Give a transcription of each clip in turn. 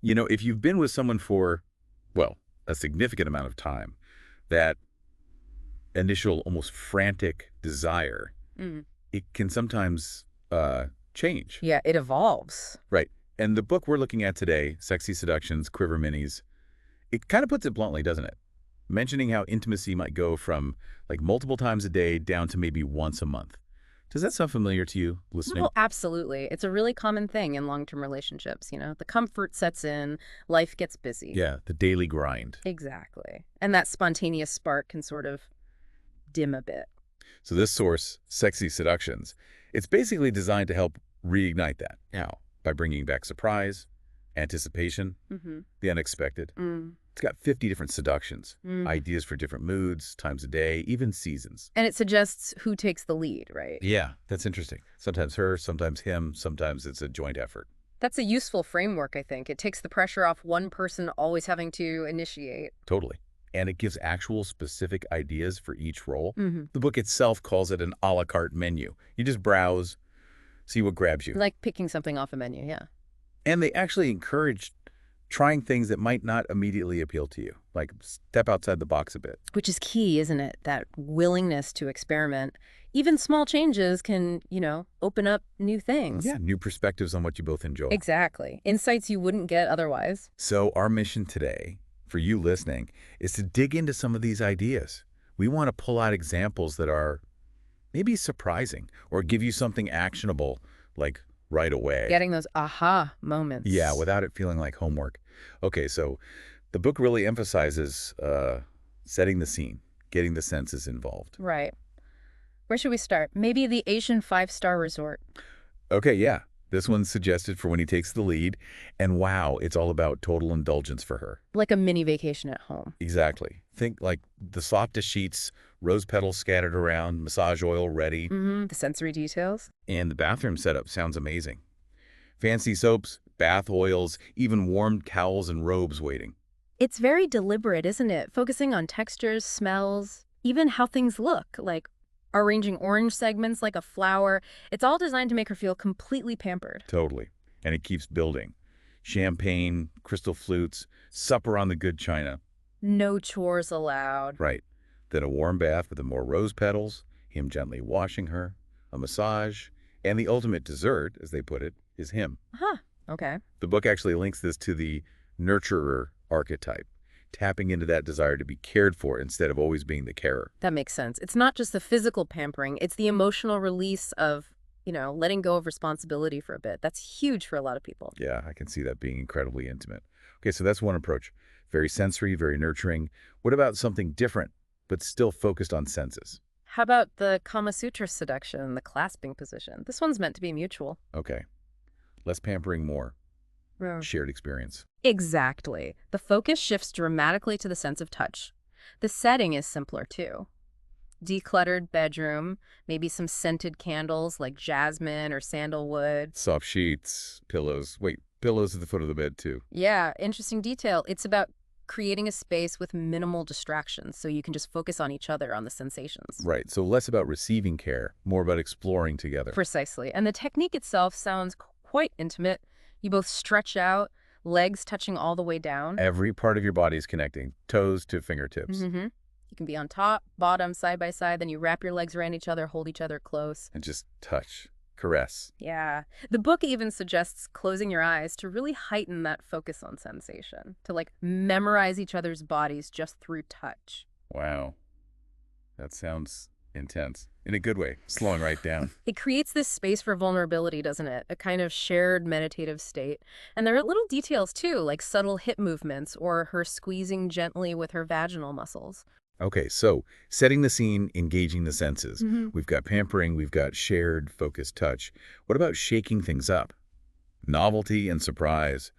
If you've been with someone for, well, a significant amount of time, that initial almost frantic desire, Mm. it can sometimes change. Yeah, it evolves. Right. And the book we're looking at today, Sexy Seductions, Quiver Minis, it kind of puts it bluntly, doesn't it? Mentioning how intimacy might go from like multiple times a day down to maybe once a month. Does that sound familiar to you, listening? Well, absolutely. It's a really common thing in long-term relationships, The comfort sets in, life gets busy. Yeah, the daily grind. Exactly. And that spontaneous spark can sort of dim a bit. So this source, Sexy Seductions, it's basically designed to help reignite that. How? By bringing back surprise, anticipation, Mm-hmm. the unexpected. Mm. It's got 50 different seductions, Mm. ideas for different moods, times of day, even seasons. And it suggests who takes the lead, right? Yeah, that's interesting. Sometimes her, sometimes him, sometimes it's a joint effort. That's a useful framework, I think. It takes the pressure off one person always having to initiate. Totally. And it gives actual specific ideas for each role. Mm-hmm. The book itself calls it an a la carte menu. You just browse, see what grabs you. Like picking something off a menu, yeah. And they actually encourage trying things that might not immediately appeal to you, like step outside the box a bit. Which is key, isn't it? That willingness to experiment. Even small changes can, open up new things. Yeah, new perspectives on what you both enjoy. Exactly. Insights you wouldn't get otherwise. So our mission today, for you listening, is to dig into some of these ideas. We want to pull out examples that are maybe surprising or give you something actionable, like right away. Getting those aha moments. Yeah, without it feeling like homework. Okay, so the book really emphasizes setting the scene, getting the senses involved. Right. Where should we start? Maybe the Asian five-star resort. Okay, yeah. This one's suggested for when he takes the lead. And wow, it's all about total indulgence for her. Like a mini vacation at home. Exactly. Think like the softest sheets, rose petals scattered around, massage oil ready, Mm-hmm. The sensory details. and the bathroom setup sounds amazing. Fancy soaps, bath oils, even warm towels and robes waiting. It's very deliberate, isn't it? Focusing on textures, smells, even how things look, like arranging orange segments like a flower. It's all designed to make her feel completely pampered. Totally. And it keeps building. Champagne, crystal flutes, supper on the good china. No chores allowed. Right. Then a warm bath with the more rose petals, him gently washing her, a massage, and the ultimate dessert, as they put it, is him. Huh. Okay. The book actually links this to the nurturer archetype, tapping into that desire to be cared for instead of always being the carer. That makes sense. It's not just the physical pampering, it's the emotional release of, letting go of responsibility for a bit. That's huge for a lot of people. Yeah, I can see that being incredibly intimate. Okay, so that's one approach. Very sensory, very nurturing. What about something different, but still focused on senses? How about the Kama Sutra seduction, the clasping position? This one's meant to be mutual. Okay, less pampering, more Yeah. shared experience. Exactly. The focus shifts dramatically to the sense of touch. The setting is simpler, too. Decluttered bedroom, maybe some scented candles like jasmine or sandalwood. Soft sheets, pillows. Wait, pillows at the foot of the bed, too. Yeah, interesting detail. It's about creating a space with minimal distractions so you can just focus on each other, on the sensations. Right, so less about receiving care, more about exploring together. Precisely. And the technique itself sounds quite intimate. You both stretch out, legs touching all the way down. Every part of your body is connecting, toes to fingertips. Mm-hmm. You can be on top, bottom, side by side, then you wrap your legs around each other, hold each other close. And just touch, caress. Yeah. The book even suggests closing your eyes to really heighten that focus on sensation, to memorize each other's bodies just through touch. Wow. That sounds intense. In a good way, slowing right down. It creates this space for vulnerability, doesn't it? A kind of shared meditative state. And there are little details, too, like subtle hip movements or her squeezing gently with her vaginal muscles. Okay, so setting the scene, engaging the senses. Mm-hmm. We've got pampering, we've got shared, focused touch. What about shaking things up? Novelty and surprise.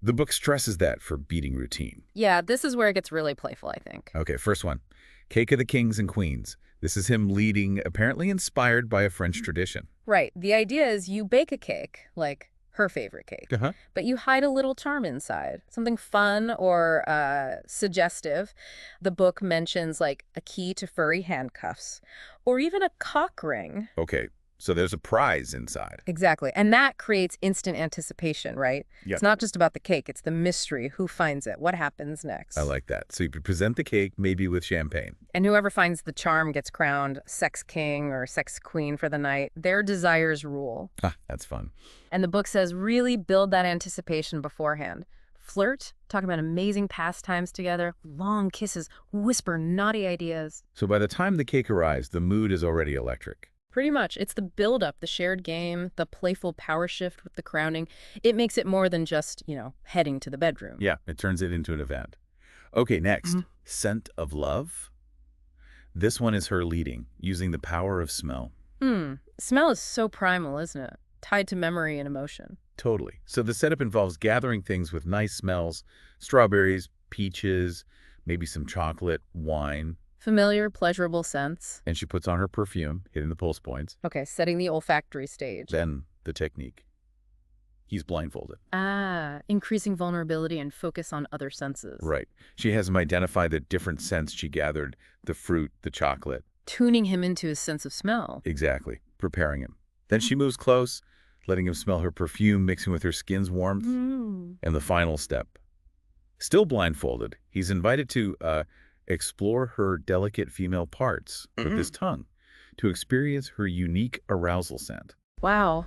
The book stresses that for beating routine. Yeah, this is where it gets really playful, I think. Okay, first one. Cake of the Kings and Queens. This is him leading, apparently inspired by a French tradition. Right. The idea is you bake a cake, like her favorite cake, Uh-huh. but you hide a little charm inside, something fun or suggestive. The book mentions a key to furry handcuffs or even a cock ring. Okay, So there's a prize inside. Exactly. And that creates instant anticipation, right? It's Yep. not just about the cake. It's the mystery. Who finds it? What happens I next? like that. So you present the cake maybe with champagne. And whoever finds the charm gets crowned sex king or sex queen for the night. Their desires rule. Ah, that's fun. And the book says really build that anticipation beforehand. Flirt, talk about amazing pastimes together, long kisses, whisper naughty ideas. So by the time the cake arrives, the mood is already electric. Pretty much. It's the build-up, the shared game, the playful power shift with the crowning. It makes it more than just, heading to the bedroom. Yeah, it turns it into an event. Okay, next. Scent of love. This one is her leading, using the power of smell. Smell is so primal, isn't it? Tied to memory and emotion. Totally. So the setup involves gathering things with nice smells, strawberries, peaches, maybe some chocolate, wine, Familiar, pleasurable scents. and she puts on her perfume, hitting the pulse points. Okay, setting the olfactory stage. Then the technique. He's blindfolded. Increasing vulnerability and focus on other senses. Right. She has him identify the different scents she gathered, the fruit, the chocolate. Tuning him into his sense of smell. Exactly. Preparing him. Then she moves close, letting him smell her perfume mixing with her skin's warmth. And the final step. Still blindfolded, he's invited to explore her delicate female parts with his tongue, to experience her unique arousal scent. Wow.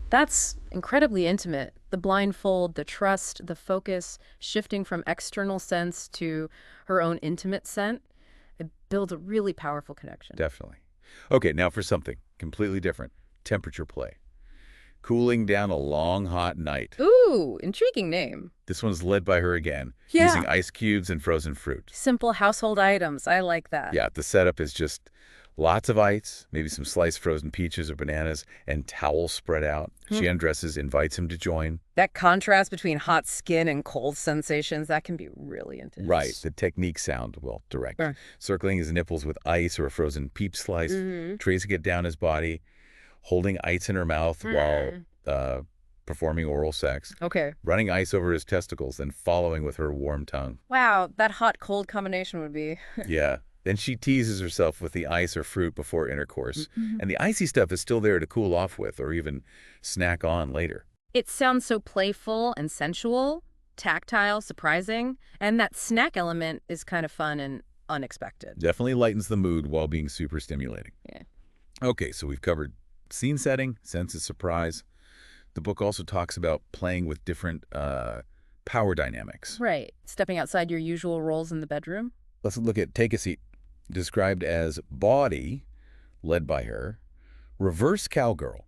That's incredibly intimate. The blindfold, the trust, the focus, shifting from external sense to her own intimate scent. It builds a really powerful connection. Definitely. Okay, now for something completely different. Temperature play. Cooling down a long, hot night. Ooh, intriguing name. This one's led by her again, Yeah. using ice cubes and frozen fruit. Simple household items. I like that. Yeah, the setup is just lots of ice, maybe some sliced frozen peaches or bananas, and towels spread out. She undresses, invites him to join. That contrast between hot skin and cold sensations, that can be really intense. Right, the technique sound, well, direct. Sure. Circling his nipples with ice or a frozen peach slice, tracing it down his body, holding ice in her mouth while performing oral sex, Okay. running ice over his testicles, then following with her warm tongue. Wow, that hot-cold combination would be... Yeah. Then she teases herself with the ice or fruit before intercourse. And the icy stuff is still there to cool off with or even snack on later. It sounds so playful and sensual, tactile, surprising, and that snack element is kind of fun and unexpected. Definitely lightens the mood while being super stimulating. Yeah. Okay, so we've covered scene setting, sense of surprise. The book also talks about playing with different power dynamics. Right. Stepping outside your usual roles in the bedroom. Let's look at take a seat, described as body, led by her, reverse cowgirl,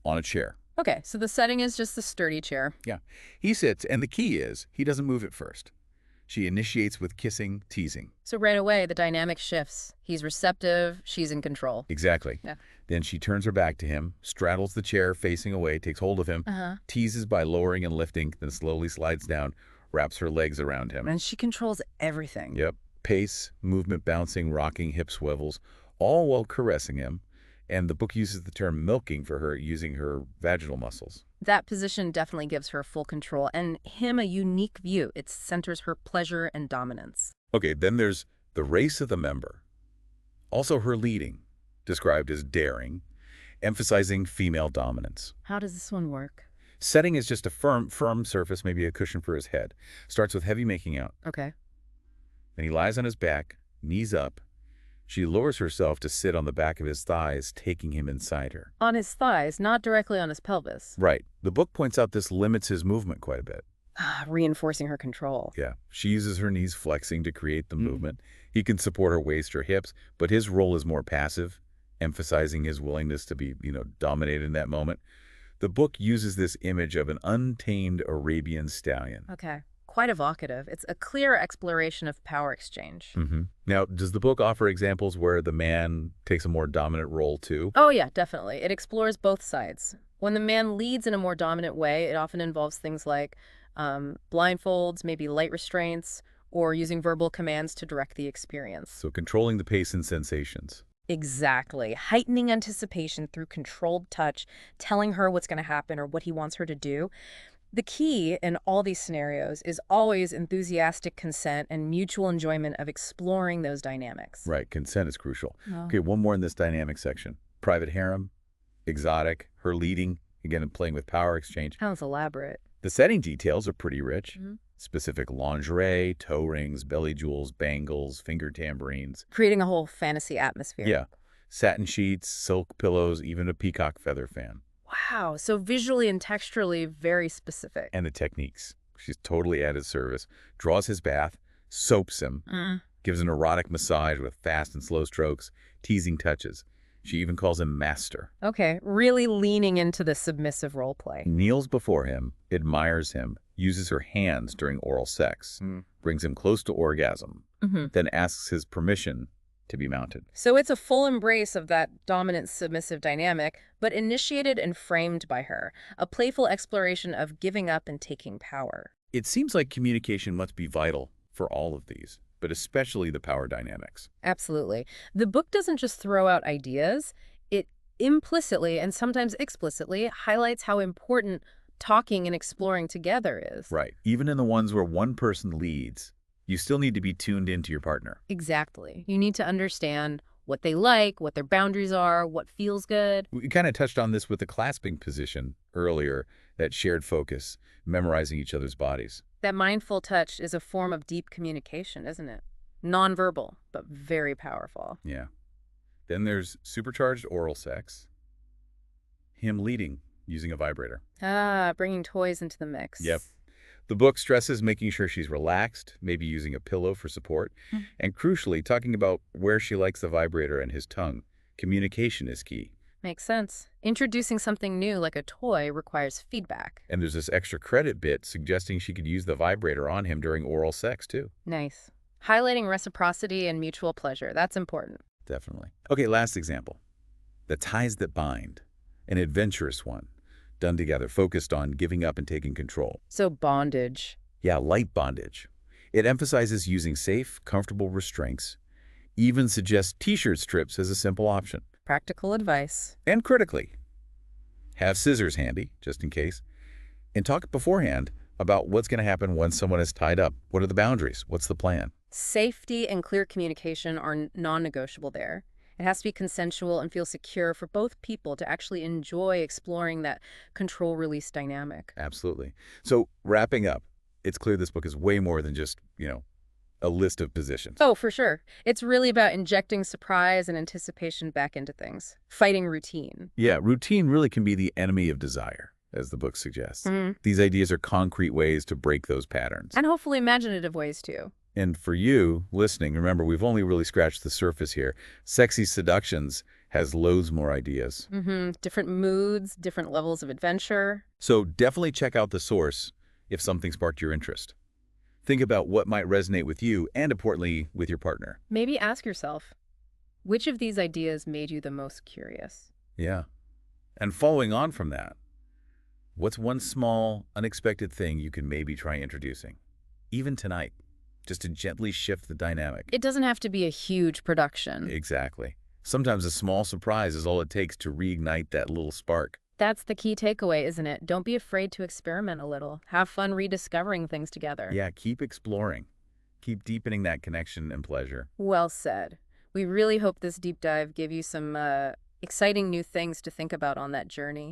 on a chair. Okay, so the setting is just the sturdy chair. Yeah. He sits, and the key is he doesn't move at first. She initiates with kissing, teasing. So right away, the dynamic shifts. He's receptive, she's in control. Exactly. Yeah. Then she turns her back to him, straddles the chair facing away, takes hold of him, teases by lowering and lifting, then slowly slides down, wraps her legs around him. And she controls everything. Yep. Pace, movement bouncing, rocking, hip swivels, all while caressing him. And the book uses the term milking for her, using her vaginal muscles. That position definitely gives her full control and him a unique view. It centers her pleasure and dominance. Okay, then there's the race of the member. Also her leading, described as daring, emphasizing female dominance. How does this one work? Setting is just a firm surface, maybe a cushion for his head. Starts with heavy making out. Okay. Then he lies on his back, knees up. She lowers herself to sit on the back of his thighs, taking him inside her. On his thighs, not directly on his pelvis. Right. The book points out this limits his movement quite a bit. Reinforcing her control. Yeah. She uses her knees flexing to create the movement. He can support her waist or hips, but his role is more passive, emphasizing his willingness to be, dominated in that moment. The book uses this image of an untamed Arabian stallion. Okay. Quite evocative. It's a clear exploration of power exchange. Now, does the book offer examples where the man takes a more dominant role too? Oh, yeah, definitely. It explores both sides. When the man leads in a more dominant way, it often involves things like blindfolds, maybe light restraints, or using verbal commands to direct the experience. So controlling the pace and sensations. Exactly. Heightening anticipation through controlled touch, telling her what's going to happen or what he wants her to do. The key in all these scenarios is always enthusiastic consent and mutual enjoyment of exploring those dynamics. Right, consent is crucial. Oh. Okay, one more in this dynamic section. Private harem, exotic, her leading, again, playing with power exchange. Sounds elaborate. The setting details are pretty rich. Mhm. Specific lingerie, toe rings, belly jewels, bangles, finger tambourines. Creating a whole fantasy atmosphere. Yeah. Satin sheets, silk pillows, even a peacock feather fan. Wow, so visually and texturally very specific. And the techniques. She's totally at his service. Draws his bath, soaps him, gives an erotic massage with fast and slow strokes, teasing touches. She even calls him master. Okay, really leaning into the submissive role play. Kneels before him, admires him, uses her hands during oral sex, brings him close to orgasm, then asks his permission to be mounted. So it's a full embrace of that dominant-submissive dynamic, but initiated and framed by her, a playful exploration of giving up and taking power. It seems like communication must be vital for all of these, but especially the power dynamics. Absolutely. The book doesn't just throw out ideas, it implicitly and sometimes explicitly highlights how important talking and exploring together is. Right. Even in the ones where one person leads, you still need to be tuned into your partner. Exactly. You need to understand what they like, what their boundaries are, what feels good. We kind of touched on this with the clasping position earlier, that shared focus, memorizing each other's bodies. That mindful touch is a form of deep communication, isn't it? Nonverbal, but very powerful. Yeah. Then there's supercharged oral sex, him leading using a vibrator. Ah, bringing toys into the mix. Yep. The book stresses making sure she's relaxed, maybe using a pillow for support, and crucially, talking about where she likes the vibrator and his tongue. Communication is key. Makes sense. Introducing something new like a toy requires feedback. And there's this extra credit bit suggesting she could use the vibrator on him during oral sex, too. Nice. Highlighting reciprocity and mutual pleasure. That's important. Definitely. Okay, last example. The ties that bind. An adventurous one. Done together, focused on giving up and taking control. So bondage. Yeah, light bondage. It emphasizes using safe, comfortable restraints, even suggests t-shirt strips as a simple option. Practical advice. And critically, have scissors handy, just in case, and talk beforehand about what's going to happen once someone is tied up. What are the boundaries? What's the plan? Safety and clear communication are non-negotiable there. It has to be consensual and feel secure for both people to actually enjoy exploring that control-release dynamic. Absolutely. So wrapping up, it's clear this book is way more than just, a list of positions. Oh, for sure. It's really about injecting surprise and anticipation back into things. Fighting routine. Yeah, routine really can be the enemy of desire, as the book suggests. These ideas are concrete ways to break those patterns. And hopefully imaginative ways, too. And for you listening, remember, we've only really scratched the surface here. Sexy Seductions has loads more ideas. Different moods, different levels of adventure. So definitely check out the source if something sparked your interest. Think about what might resonate with you and, importantly, with your partner. Maybe ask yourself, which of these ideas made you the most curious? Yeah. And following on from that, what's one small, unexpected thing you can maybe try introducing, even tonight, just to gently shift the dynamic? It doesn't have to be a huge production. Exactly. Sometimes a small surprise is all it takes to reignite that little spark. That's the key takeaway, isn't it? Don't be afraid to experiment a little. Have fun rediscovering things together. Yeah, keep exploring. Keep deepening that connection and pleasure. Well said. We really hope this deep dive gave you some exciting new things to think about on that journey.